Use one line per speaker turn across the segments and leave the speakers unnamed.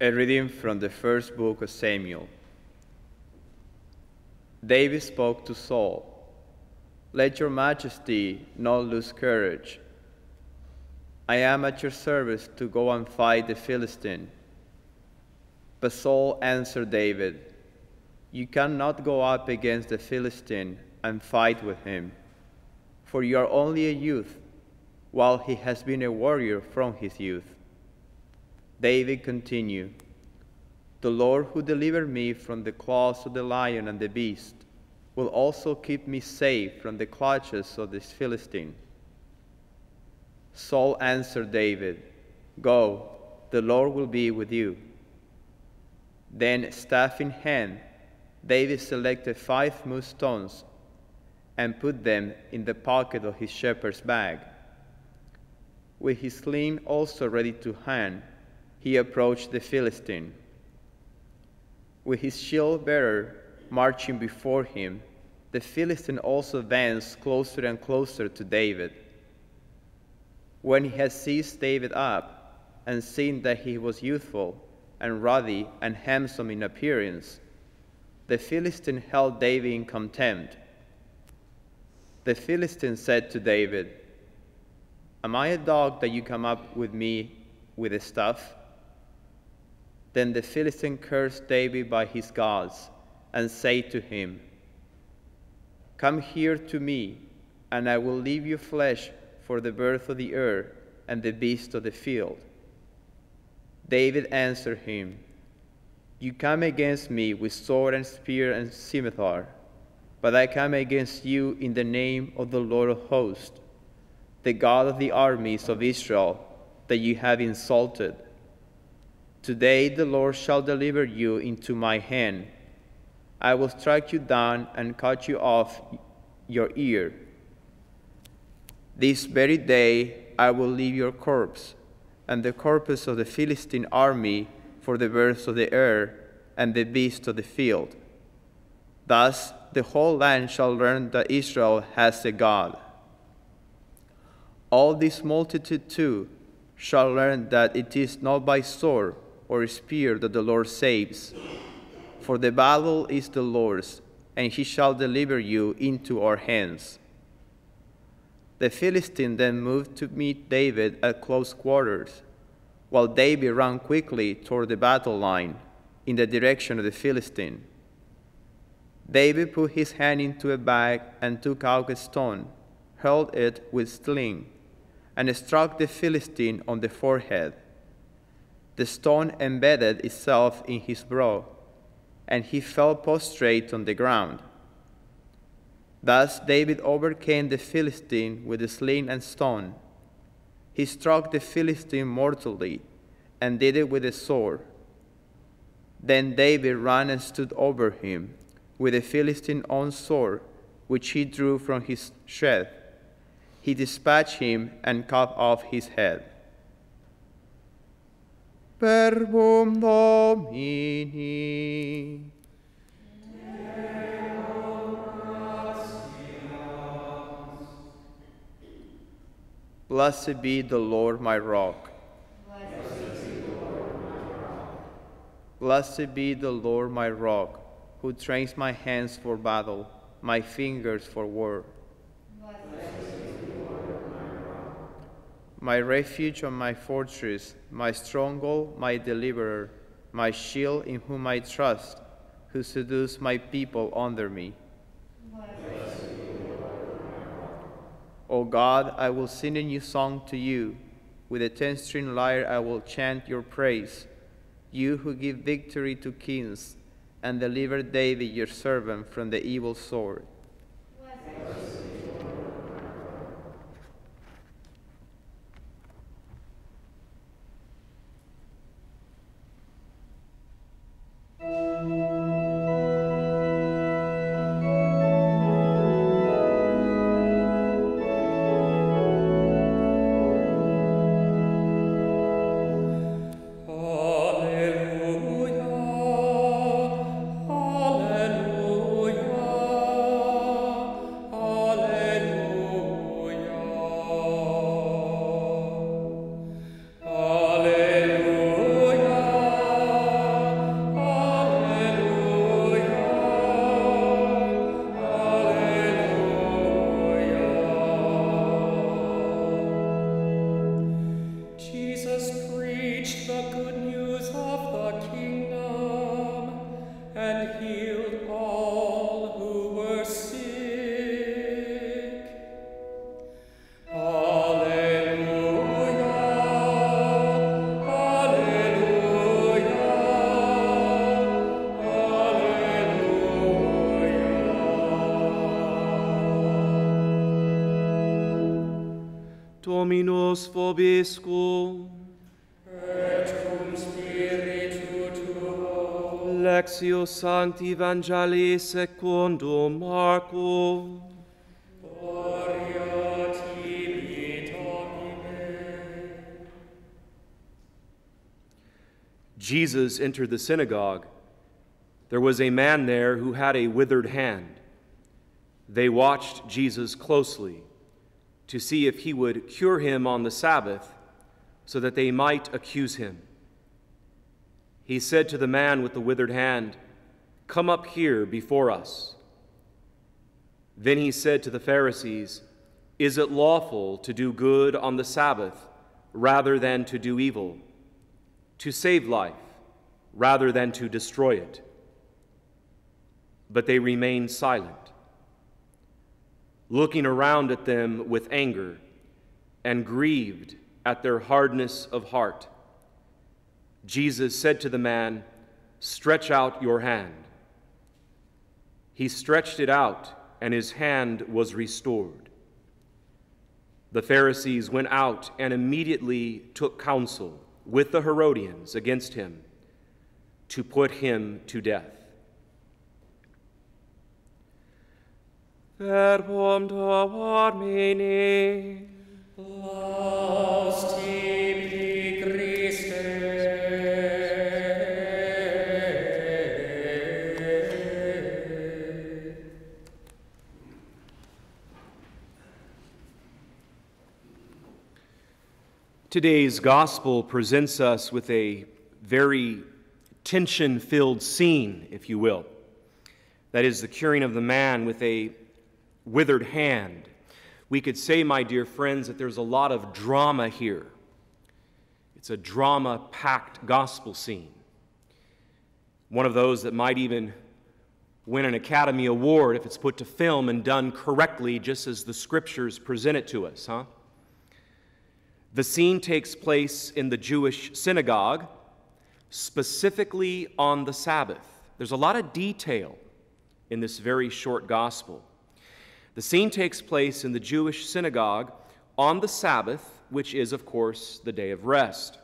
A reading from the first book of Samuel. David spoke to Saul, "Let your majesty not lose courage. I am at your service to go and fight the Philistine." But Saul answered David, "You cannot go up against the Philistine and fight with him, for you are only a youth, while he has been a warrior from his youth." David continued, "The Lord who delivered me from the claws of the lion and the beast will also keep me safe from the clutches of this Philistine." Saul answered David, "Go, the Lord will be with you." Then, staff in hand, David selected 5 smooth stones and put them in the pocket of his shepherd's bag. With his sling also ready to hand, he approached the Philistine. With his shield bearer marching before him, the Philistine also advanced closer and closer to David. When he had seized David up and seen that he was youthful and ruddy and handsome in appearance, the Philistine held David in contempt. The Philistine said to David, "Am I a dog that you come up with me with a staff?" Then the Philistine cursed David by his gods and said to him, "Come here to me, and I will leave you flesh for the birds of the air and the beasts of the field." David answered him, "You come against me with sword and spear and scimitar, but I come against you in the name of the Lord of hosts, the God of the armies of Israel, that you have insulted. Today the Lord shall deliver you into my hand. I will strike you down and cut you off your ear. This very day I will leave your corpse and the corpse of the Philistine army for the birds of the air and the beasts of the field. Thus the whole land shall learn that Israel has a God. All this multitude too shall learn that it is not by sword or spear that the Lord saves. For the battle is the Lord's, and he shall deliver you into our hands." The Philistine then moved to meet David at close quarters, while David ran quickly toward the battle line in the direction of the Philistine. David put his hand into a bag and took out a stone, hurled it with sling, and struck the Philistine on the forehead. The stone embedded itself in his brow, and he fell prostrate on the ground. Thus David overcame the Philistine with the sling and stone. He struck the Philistine mortally, and did it with a sword. Then David ran and stood over him, with the Philistine's own sword, which he drew from his sheath. He dispatched him and cut off his head. Verbum Domini. Blessed be the Lord my rock. Blessed be the Lord my rock, who trains my hands for battle, my fingers for war. My refuge and my fortress, my stronghold, my deliverer, my shield in whom I trust, who seduce my people under me. O God, I will sing a new song to you. With a 10-string lyre I will chant your praise. You who give victory to kings and deliver David your servant from the evil sword.
Alleluia, alleluia. Jesus preached the good news of the kingdom and healed all who were sick. Alleluia, alleluia, alleluia.
Dominus vobiscum.
Et cum spiritu tuo.
Lectio Sancti Evangelii secundum Marcum.
Gloria tibi, Domine.
Jesus entered the synagogue. There was a man there who had a withered hand. They watched Jesus closely to see if he would cure him on the Sabbath, so that they might accuse him. He said to the man with the withered hand, "Come up here before us." Then he said to the Pharisees, "Is it lawful to do good on the Sabbath rather than to do evil, to save life rather than to destroy it?" But they remained silent, looking around at them with anger and grieved at their hardness of heart. Jesus said to the man, "Stretch out your hand." He stretched it out, and his hand was restored. The Pharisees went out and immediately took counsel with the Herodians against him to put him to death. Verbum Domini.
Laus tibi, Christe.
Today's gospel presents us with a very tension-filled scene, if you will. That is the curing of the man with a withered hand. We could say, my dear friends, that there's a lot of drama here. It's a drama-packed gospel scene. One of those that might even win an Academy Award if it's put to film and done correctly, just as the Scriptures present it to us, huh? The scene takes place in the Jewish synagogue, specifically on the Sabbath. There's a lot of detail in this very short gospel. The scene takes place in the Jewish synagogue on the Sabbath, which is, of course, the day of rest.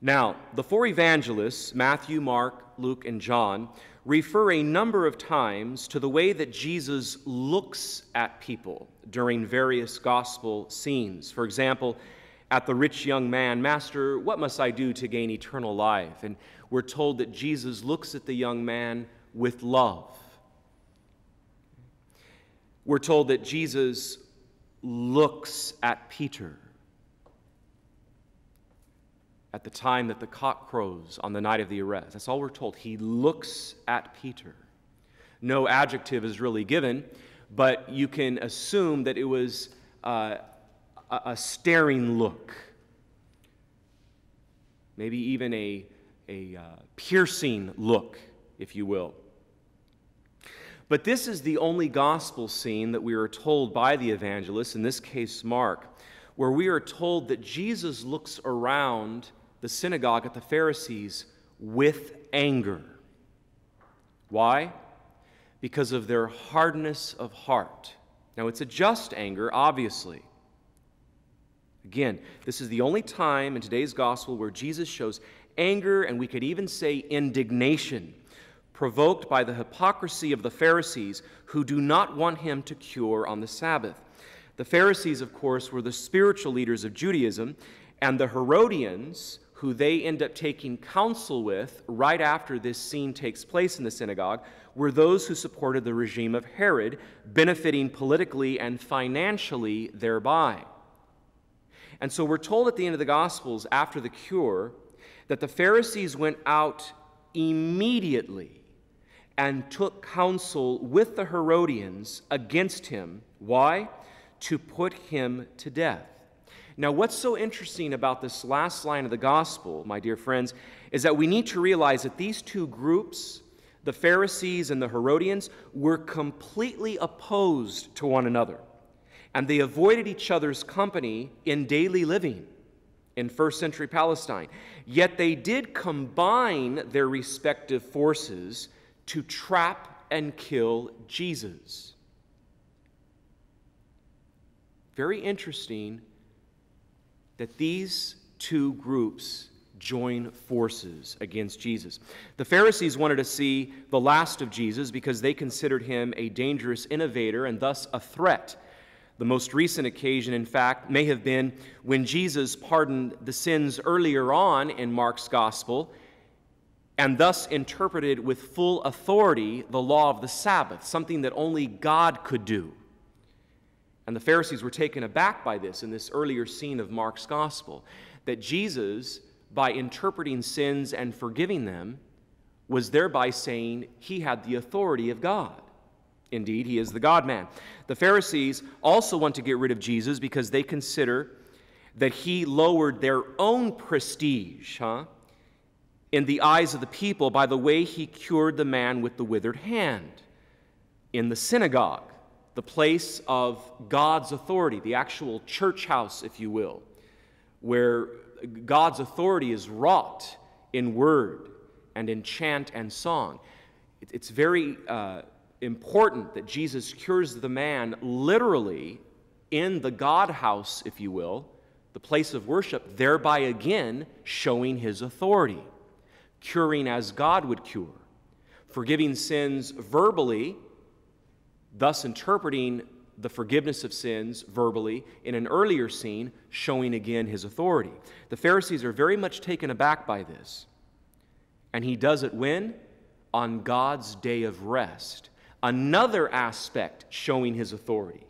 Now, the four evangelists, Matthew, Mark, Luke, and John, refer a number of times to the way that Jesus looks at people during various gospel scenes. For example, at the rich young man, "Master, what must I do to gain eternal life?" And we're told that Jesus looks at the young man with love. We're told that Jesus looks at Peter at the time that the cock crows on the night of the arrest. That's all we're told. He looks at Peter. No adjective is really given, but you can assume that it was a staring look, maybe even a piercing look, if you will. But this is the only gospel scene that we are told by the evangelist, in this case Mark, where we are told that Jesus looks around the synagogue at the Pharisees with anger. Why? Because of their hardness of heart. Now, it's a just anger, obviously. Again, this is the only time in today's gospel where Jesus shows anger, and we could even say indignation, provoked by the hypocrisy of the Pharisees who do not want him to cure on the Sabbath. The Pharisees, of course, were the spiritual leaders of Judaism, and the Herodians, who they end up taking counsel with right after this scene takes place in the synagogue, were those who supported the regime of Herod, benefiting politically and financially thereby. And so we're told at the end of the Gospels, after the cure, that the Pharisees went out immediately and took counsel with the Herodians against him. Why? To put him to death. Now, what's so interesting about this last line of the gospel, my dear friends, is that we need to realize that these two groups, the Pharisees and the Herodians, were completely opposed to one another, and they avoided each other's company in daily living in first century Palestine. Yet they did combine their respective forces to trap and kill Jesus. Very interesting that these two groups join forces against Jesus. The Pharisees wanted to see the last of Jesus because they considered him a dangerous innovator and thus a threat. The most recent occasion, in fact, may have been when Jesus pardoned the sins earlier on in Mark's gospel and thus interpreted with full authority the law of the Sabbath, something that only God could do. And the Pharisees were taken aback by this in this earlier scene of Mark's gospel, that Jesus, by interpreting sins and forgiving them, was thereby saying he had the authority of God. Indeed, he is the God-man. The Pharisees also want to get rid of Jesus because they consider that he lowered their own prestige, in the eyes of the people by the way he cured the man with the withered hand in the synagogue, the place of God's authority, the actual church house, if you will, where God's authority is wrought in word and in chant and song. It's very important that Jesus cures the man literally in the God house, if you will, the place of worship, thereby again showing his authority, curing as God would cure, forgiving sins verbally, thus interpreting the forgiveness of sins verbally in an earlier scene, showing again his authority. The Pharisees are very much taken aback by this. And he does it when? On God's day of rest. Another aspect showing his authority.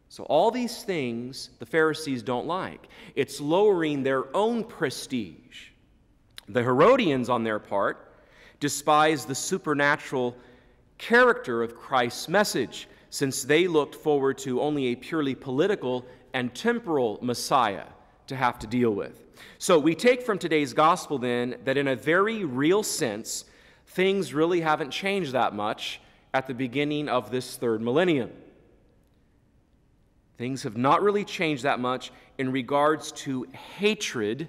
So all these things the Pharisees don't like. It's lowering their own prestige. The Herodians, on their part, despise the supernatural character of Christ's message, since they looked forward to only a purely political and temporal Messiah to have to deal with. So we take from today's gospel then that in a very real sense, things really haven't changed that much at the beginning of this third millennium. Things have not really changed that much in regards to hatred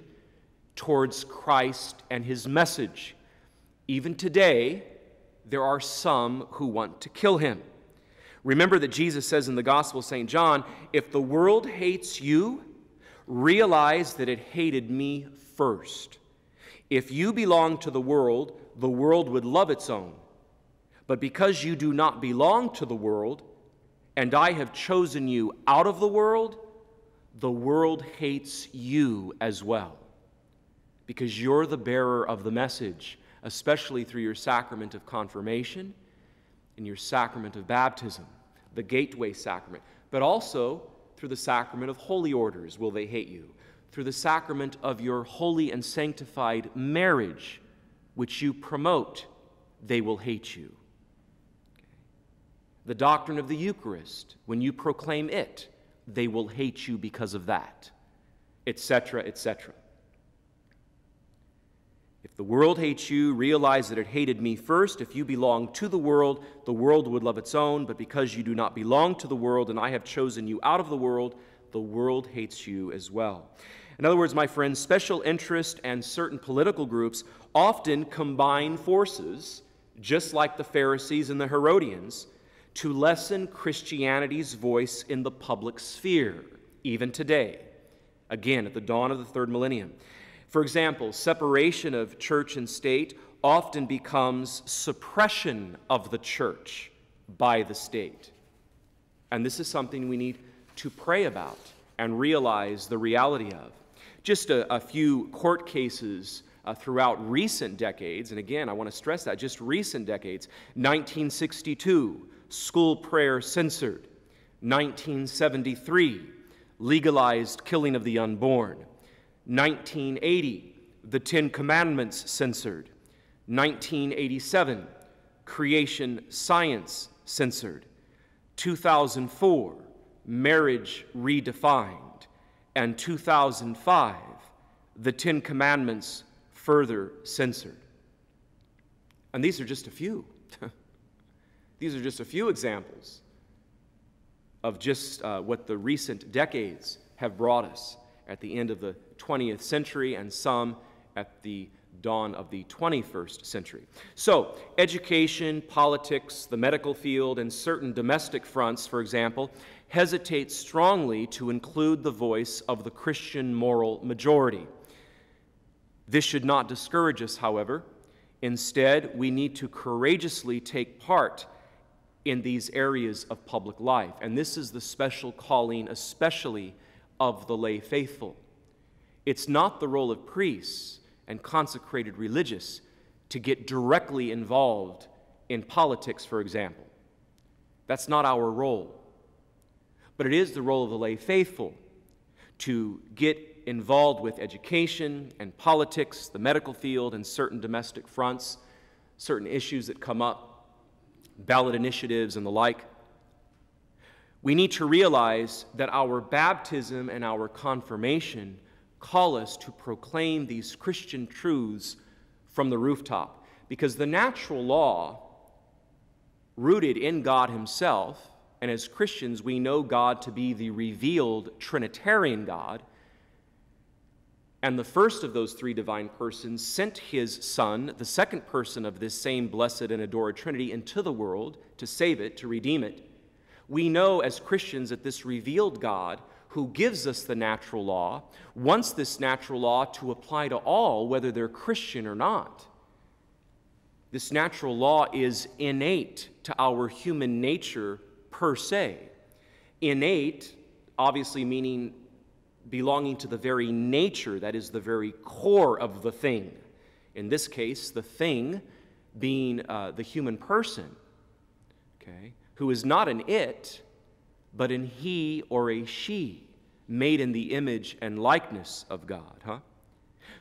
towards Christ and his message. Even today, there are some who want to kill him. Remember that Jesus says in the Gospel of St. John, if the world hates you, realize that it hated me first. If you belong to the world would love its own. But because you do not belong to the world, and I have chosen you out of the world hates you as well. Because you're the bearer of the message, especially through your sacrament of confirmation and your sacrament of baptism, the gateway sacrament, but also through the sacrament of holy orders will they hate you, through the sacrament of your holy and sanctified marriage, which you promote, they will hate you. The doctrine of the Eucharist, when you proclaim it, they will hate you because of that, etc., etc. If the world hates you, realize that it hated me first. If you belong to the world would love its own. But because you do not belong to the world, and I have chosen you out of the world hates you as well. In other words, my friends, special interest and certain political groups often combine forces, just like the Pharisees and the Herodians, to lessen Christianity's voice in the public sphere, even today, again, at the dawn of the third millennium. For example, separation of church and state often becomes suppression of the church by the state. And this is something we need to pray about and realize the reality of. Just a few court cases throughout recent decades, and again, I want to stress that, just recent decades. 1962, school prayer censored. 1973, legalized killing of the unborn. 1980, the Ten Commandments censored. 1987, creation science censored. 2004, marriage redefined. and 2005, the Ten Commandments further censored. And these are just a few. These are just a few examples of just what the recent decades have brought us at the end of the 20th century and some at the dawn of the 21st century. So, education, politics, the medical field, and certain domestic fronts, for example, hesitate strongly to include the voice of the Christian moral majority. This should not discourage us, however. Instead, we need to courageously take part in these areas of public life. And this is the special calling, especially of the lay faithful. It's not the role of priests and consecrated religious to get directly involved in politics, for example. That's not our role. But it is the role of the lay faithful to get involved with education and politics, the medical field, and certain domestic fronts, certain issues that come up, ballot initiatives and the like. We need to realize that our baptism and our confirmation call us to proclaim these Christian truths from the rooftop, because the natural law, rooted in God Himself, and as Christians we know God to be the revealed Trinitarian God, and the first of those three divine persons sent His Son, the second person of this same blessed and adored Trinity, into the world to save it, to redeem it. We know as Christians that this revealed God, who gives us the natural law, wants this natural law to apply to all, whether they're Christian or not. This natural law is innate to our human nature per se. Innate, obviously meaning belonging to the very nature, that is the very core of the thing. In this case, the thing being the human person, okay, who is not an it, but an he or a she, made in the image and likeness of God,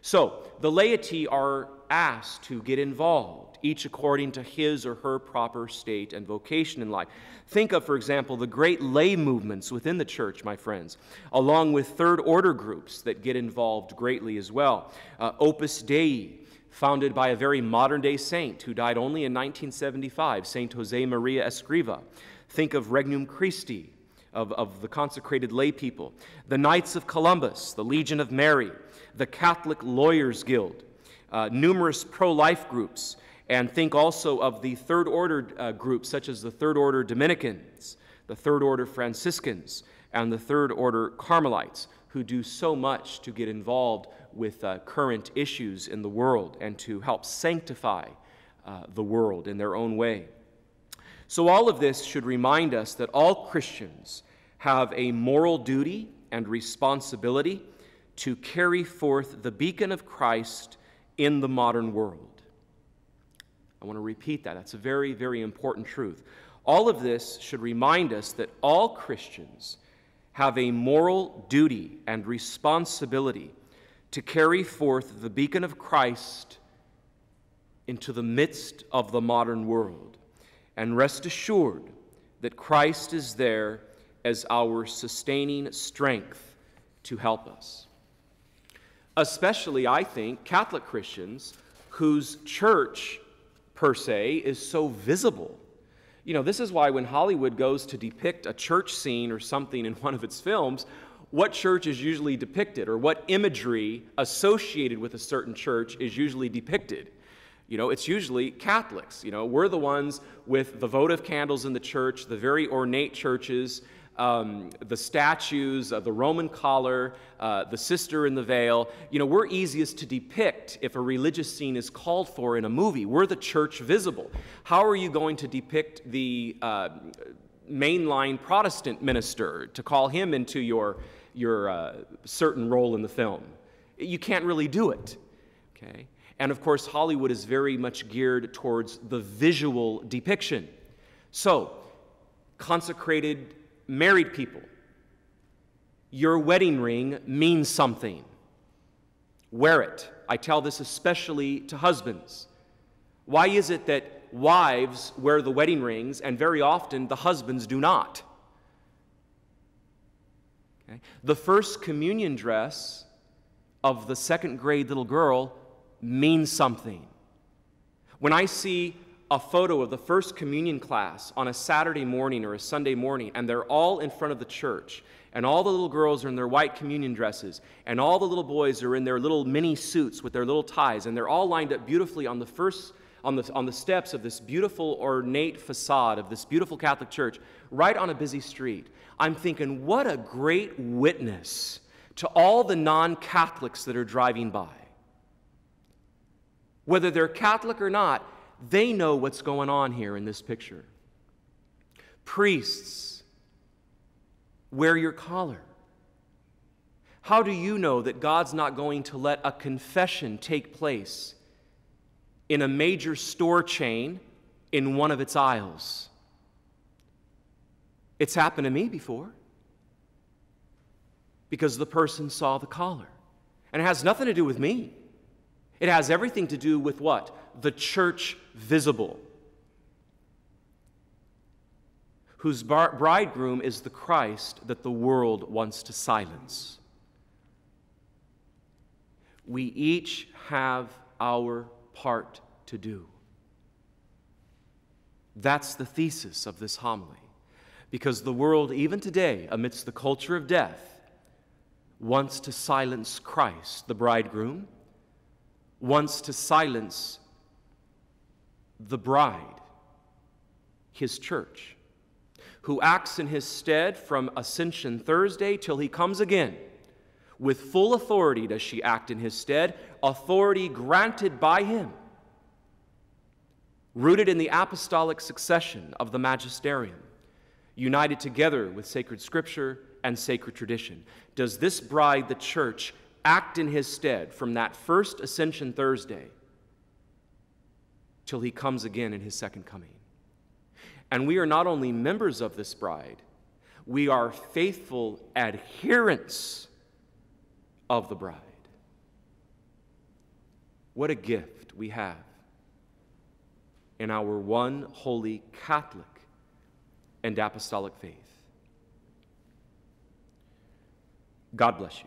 So, the laity are asked to get involved, each according to his or her proper state and vocation in life. Think of, for example, the great lay movements within the church, my friends, along with third order groups that get involved greatly as well. Opus Dei, founded by a very modern-day saint who died only in 1975, Saint Jose Maria Escriva. Think of Regnum Christi, of the consecrated lay people, the Knights of Columbus, the Legion of Mary, the Catholic Lawyers Guild, numerous pro-life groups, and think also of the third order groups such as the third order Dominicans, the third order Franciscans, and the third order Carmelites, who do so much to get involved with current issues in the world and to help sanctify the world in their own way. So all of this should remind us that all Christians have a moral duty and responsibility to carry forth the beacon of Christ in the modern world. I want to repeat that. That's a very, very important truth. All of this should remind us that all Christians have a moral duty and responsibility to carry forth the beacon of Christ into the midst of the modern world. And rest assured that Christ is there as our sustaining strength to help us. Especially, I think, Catholic Christians whose church, per se, is so visible. You know, this is why when Hollywood goes to depict a church scene or something in one of its films, what church is usually depicted, or what imagery associated with a certain church is usually depicted. You know, it's usually Catholics. You know, we're the ones with the votive candles in the church, the very ornate churches, the statues, the Roman collar, the sister in the veil. You know, we're easiest to depict if a religious scene is called for in a movie. We're the church visible. How are you going to depict the mainline Protestant minister, to call him into your certain role in the film? You can't really do it, okay? And of course, Hollywood is very much geared towards the visual depiction. So, consecrated married people, your wedding ring means something. Wear it. I tell this especially to husbands. Why is it that wives wear the wedding rings and very often the husbands do not? Okay? The first communion dress of the second grade little girl means something. When I see a photo of the first communion class on a Saturday morning or a Sunday morning, and they're all in front of the church, and all the little girls are in their white communion dresses, and all the little boys are in their little mini suits with their little ties, and they're all lined up beautifully on the steps of this beautiful ornate facade of this beautiful Catholic church, right on a busy street, I'm thinking, what a great witness to all the non-Catholics that are driving by. Whether they're Catholic or not, they know what's going on here in this picture. Priests, wear your collar. How do you know that God's not going to let a confession take place in a major store chain in one of its aisles? It's happened to me before, because the person saw the collar. And it has nothing to do with me. It has everything to do with what? The church visible, whose bridegroom is the Christ that the world wants to silence. We each have our part to do. That's the thesis of this homily. Because the world, even today, amidst the culture of death, wants to silence Christ, the bridegroom, wants to silence the bride, his church, who acts in his stead from Ascension Thursday till he comes again. With full authority does she act in his stead, authority granted by him, rooted in the apostolic succession of the magisterium, united together with sacred scripture and sacred tradition. Does this bride, the church, act in his stead from that first Ascension Thursday till he comes again in his second coming? And we are not only members of this bride, we are faithful adherents of the bride. What a gift we have in our one holy Catholic and apostolic faith. God bless you.